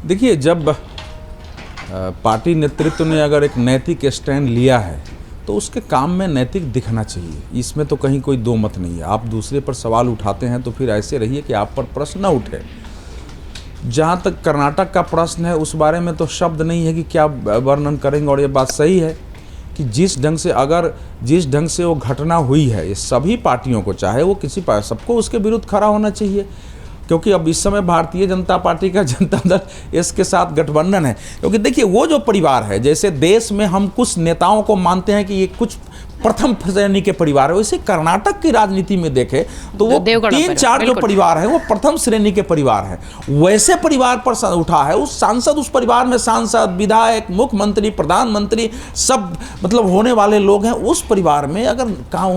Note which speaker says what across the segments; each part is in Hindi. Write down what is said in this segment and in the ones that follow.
Speaker 1: देखिए, जब पार्टी नेतृत्व ने अगर एक नैतिक स्टैंड लिया है तो उसके काम में नैतिक दिखना चाहिए, इसमें तो कहीं कोई दो मत नहीं है। आप दूसरे पर सवाल उठाते हैं तो फिर ऐसे रहिए कि आप पर प्रश्न न उठे। जहाँ तक कर्नाटक का प्रश्न है उस बारे में तो शब्द नहीं है कि क्या वर्णन करेंगे। और ये बात सही है कि जिस ढंग से वो घटना हुई है, ये सभी पार्टियों को, चाहे वो किसी सबको उसके विरुद्ध खड़ा होना चाहिए, क्योंकि अब इस समय भारतीय जनता पार्टी का जनता दल इसके साथ गठबंधन है। क्योंकि देखिए, वो जो परिवार है, जैसे देश में हम कुछ नेताओं को मानते हैं कि ये कुछ प्रथम श्रेणी के परिवार है, वैसे कर्नाटक की राजनीति में देखें तो वो 3-4 जो परिवार है वो प्रथम श्रेणी के परिवार है। वैसे परिवार पर उठा है उस सांसद, उस परिवार में सांसद, विधायक, मुख्यमंत्री, प्रधानमंत्री सब मतलब होने वाले लोग हैं। उस परिवार में अगर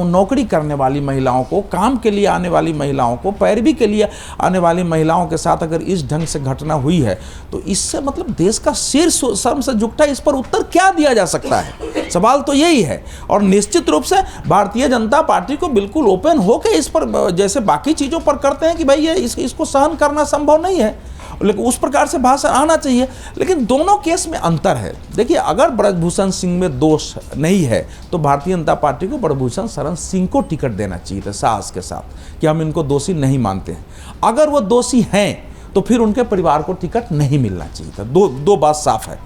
Speaker 1: नौकरी करने वाली महिलाओं को, काम के लिए आने वाली महिलाओं को, पैरवी के लिए आने वाली महिलाओं के साथ अगर इस ढंग से घटना हुई है तो इससे मतलब देश का सिर शर्म से झुकता है। इस पर उत्तर क्या दिया जा सकता है? सवाल तो यही है। और निश्चित रूप से भारतीय जनता पार्टी को बिल्कुल ओपन होकर इस पर, जैसे बाकी चीजों पर करते हैं कि भाई ये इसको सहन करना संभव नहीं है, लेकिन उस प्रकार से भाषण आना चाहिए। लेकिन दोनों केस में अंतर है। देखिए, अगर ब्रजभूषण सिंह में दोष नहीं है तो भारतीय जनता पार्टी को ब्रजभूषण शरण सिंह को टिकट देना चाहिए था साहस के साथ कि हम इनको दोषी नहीं मानते हैं। अगर वो दोषी हैं तो फिर उनके परिवार को टिकट नहीं मिलना चाहिए था। दो बात साफ है।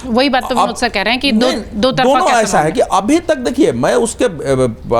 Speaker 2: वही बात तो विनोद सर कह रहे हैं कि
Speaker 1: दोनों ऐसा है कि अभी तक देखिए, मैं उसके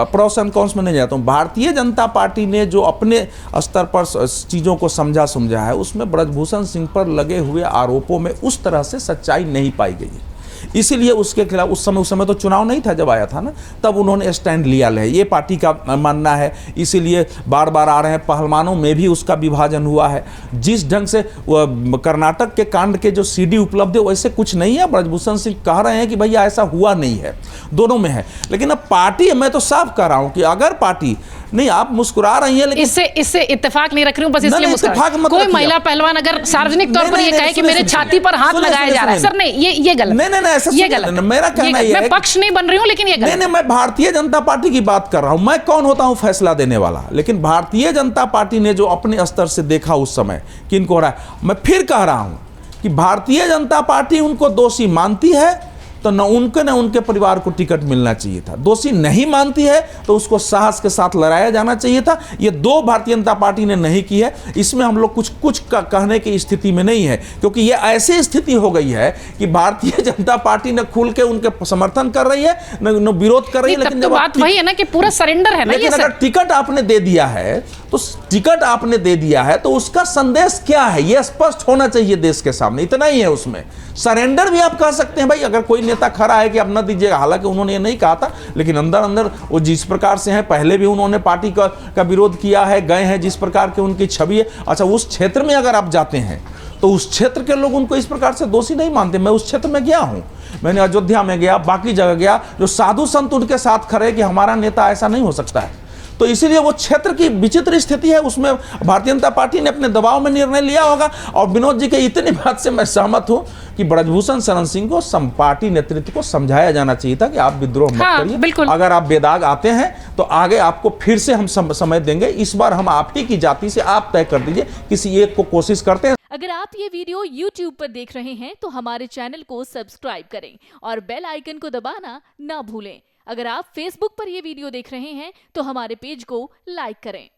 Speaker 1: प्रोस एंड कॉन्स में नहीं जाता हूं। भारतीय जनता पार्टी ने जो अपने स्तर पर चीजों को समझा है, उसमें ब्रजभूषण सिंह पर लगे हुए आरोपों में उस तरह से सच्चाई नहीं पाई गई है। इसीलिए उसके खिलाफ उस समय तो चुनाव नहीं था जब आया था ना, तब उन्होंने स्टैंड लिया है, ये पार्टी का मानना है। इसीलिए बार बार आ रहे हैं। पहलवानों में भी उसका विभाजन हुआ है। जिस ढंग से कर्नाटक के कांड के जो सीडी उपलब्ध है वैसे कुछ नहीं है। ब्रजभूषण सिंह कह रहे हैं कि भैया ऐसा हुआ नहीं है, दोनों में है। लेकिन अब पार्टी, मैं तो साफ कह रहा हूं कि अगर पार्टी नहीं, आप मुस्कुरा रही हैं लेकिन
Speaker 2: इससे इत्तेफाक नहीं रख रही हूं, बस इसलिए मुस्कुरा। कोई महिला पहलवान अगर सार्वजनिक तौर पर ये कहे कि मेरे छाती पर हाथ लगाया जा रहा है, सर नहीं, ये गलत।
Speaker 1: नहीं, ये गलत। मेरा कहना ये है,
Speaker 2: मैं पक्ष नहीं बन रही हूं, लेकिन ये गलत।
Speaker 1: नहीं, मैं भारतीय जनता पार्टी की बात कर रहा हूं। मैं कौन होता हूं फैसला देने वाला? लेकिन भारतीय जनता पार्टी ने जो अपने स्तर से देखा उस समय किनको हो रहा है, मैं फिर कह रहा हूं कि भारतीय जनता पार्टी उनको दोषी मानती है तो न उनके परिवार को टिकट मिलना चाहिए था। दोषी नहीं मानती है तो उसको साहस के साथ लड़ाया जाना चाहिए था। ये दो भारतीय जनता पार्टी ने नहीं की है। इसमें हम लोग कुछ कहने की स्थिति में नहीं है, क्योंकि ये ऐसी स्थिति हो गई है कि भारतीय जनता पार्टी ने खुल के उनके समर्थन कर रही है, न विरोध कर रही है।
Speaker 2: लेकिन तो बात वही है ना कि पूरा सरेंडर है ना।
Speaker 1: लेकिन अगर टिकट आपने दे दिया है तो उसका संदेश क्या है ये स्पष्ट होना चाहिए देश के सामने। इतना ही है उसमें। सरेंडर भी आप कह सकते हैं भाई, अगर कोई नेता खड़ा है कि अब न दीजिएगा, हालांकि उन्होंने ये नहीं कहा था, लेकिन अंदर अंदर वो जिस प्रकार से हैं, पहले भी उन्होंने पार्टी का विरोध किया है, गए हैं, जिस प्रकार की उनकी छवि है। अच्छा, उस क्षेत्र में अगर आप जाते हैं तो उस क्षेत्र के लोग उनको इस प्रकार से दोषी नहीं मानते। मैं उस क्षेत्र में गया हूं, मैंने अयोध्या में गया, बाकी जगह गया, जो साधु संत उनके साथ खड़े कि हमारा नेता ऐसा नहीं हो सकता है। तो इसीलिए वो क्षेत्र की विचित्र स्थिति है, उसमें भारतीय जनता पार्टी ने अपने दबाव में निर्णय लिया होगा। और विनोद जी के इतनी बात से मैं सहमत हूं कि ब्रजभूषण शरण सिंह को पार्टी नेतृत्व को समझाया जाना चाहिए था कि आप विद्रोह मत करिए। अगर आप बेदाग आते हैं तो आगे आपको फिर से हम समय देंगे। इस बार हम आप ही की जाति से, आप तय कर दीजिए, किसी एक को कोशिश करते हैं।
Speaker 3: अगर आप ये वीडियो YouTube पर देख रहे हैं तो हमारे चैनल को सब्सक्राइब करें और बेल आइकन को दबाना ना भूलें। अगर आप Facebook पर ये वीडियो देख रहे हैं तो हमारे पेज को लाइक करें।